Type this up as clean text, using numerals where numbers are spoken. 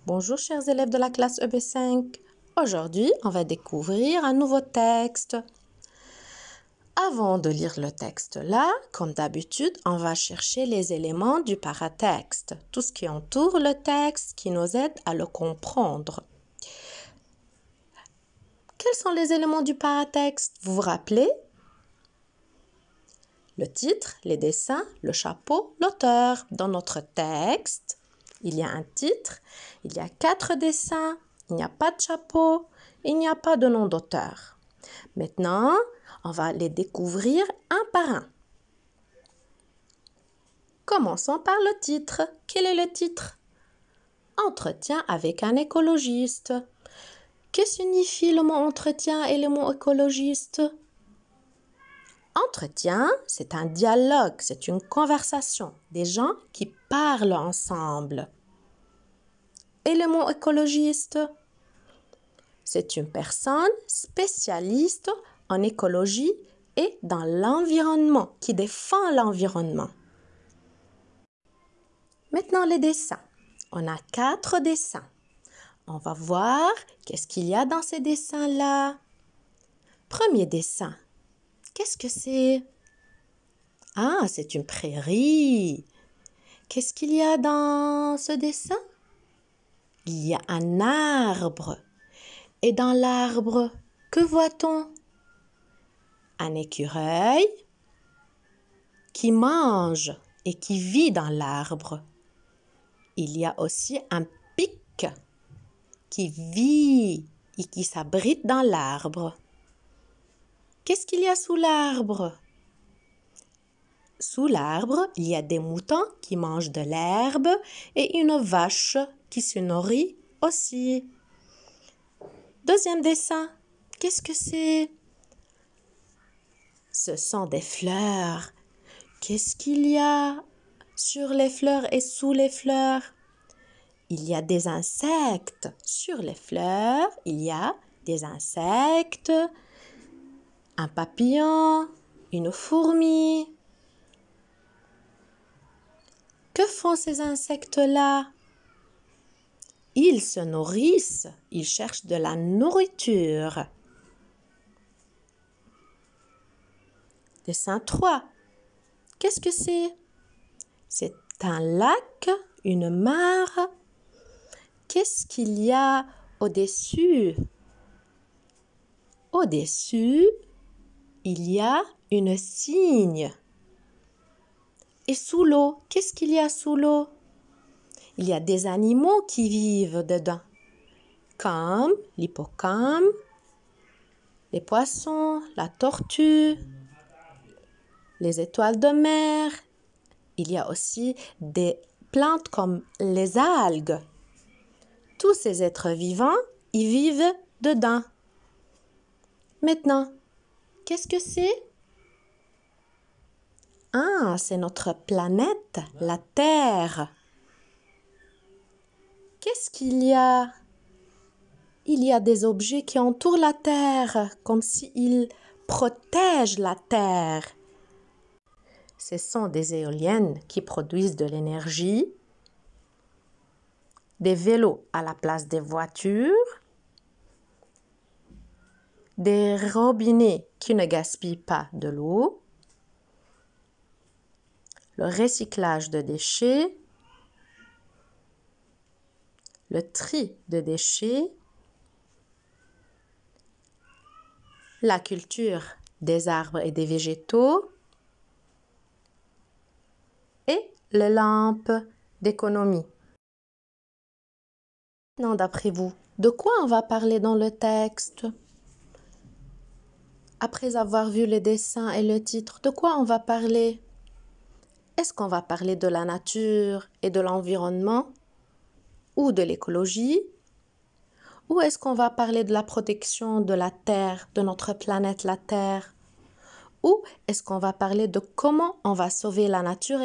Bonjour chers élèves de la classe EB5. Aujourd'hui, on va découvrir un nouveau texte. Avant de lire le texte là, comme d'habitude, on va chercher les éléments du paratexte, tout ce qui entoure le texte qui nous aide à le comprendre. Quels sont les éléments du paratexte? Vous vous rappelez? Le titre, les dessins, le chapeau, l'auteur. Dans notre texte, il y a un titre, il y a 4 dessins, il n'y a pas de chapeau, il n'y a pas de nom d'auteur. Maintenant, on va les découvrir un par un. Commençons par le titre. Quel est le titre? Entretien avec un écologiste. Que signifie le mot entretien et le mot écologiste? Entretien, c'est un dialogue, c'est une conversation, des gens qui parlent ensemble. Et le mot écologiste, c'est une personne spécialiste en écologie et dans l'environnement, qui défend l'environnement. Maintenant, les dessins. On a 4 dessins. On va voir qu'est-ce qu'il y a dans ces dessins-là. Premier dessin. Qu'est-ce que c'est? Ah, c'est une prairie. Qu'est-ce qu'il y a dans ce dessin? Il y a un arbre. Et dans l'arbre, que voit-on? Un écureuil qui mange et qui vit dans l'arbre. Il y a aussi un pic qui vit et qui s'abrite dans l'arbre. Qu'est-ce qu'il y a sous l'arbre? Sous l'arbre, il y a des moutons qui mangent de l'herbe et une vache qui se nourrit aussi. Deuxième dessin, qu'est-ce que c'est? Ce sont des fleurs. Qu'est-ce qu'il y a sur les fleurs et sous les fleurs? Il y a des insectes. Sur les fleurs, il y a des insectes, un papillon, une fourmi. Que font ces insectes-là? Ils se nourrissent, ils cherchent de la nourriture. Dessin 3. Qu'est-ce que c'est? C'est un lac, une mare. Qu'est-ce qu'il y a au-dessus? Au-dessus, il y a une cygne. Et sous l'eau, qu'est-ce qu'il y a sous l'eau? Il y a des animaux qui vivent dedans, comme l'hippocampe, les poissons, la tortue, les étoiles de mer. Il y a aussi des plantes comme les algues. Tous ces êtres vivants, ils vivent dedans. Maintenant, qu'est-ce que c'est? Ah, c'est notre planète, la Terre. Qu'est-ce qu'il y a? Il y a des objets qui entourent la Terre, comme s'ils protègent la Terre. Ce sont des éoliennes qui produisent de l'énergie, des vélos à la place des voitures, des robinets qui ne gaspillent pas de l'eau, le recyclage de déchets, le tri de déchets, la culture des arbres et des végétaux et les lampes d'économie. Maintenant, d'après vous, de quoi on va parler dans le texte? Après avoir vu les dessins et le titre, de quoi on va parler? Est-ce qu'on va parler de la nature et de l'environnement ou de l'écologie? Ou est-ce qu'on va parler de la protection de la Terre, de notre planète la Terre? Ou est-ce qu'on va parler de comment on va sauver la nature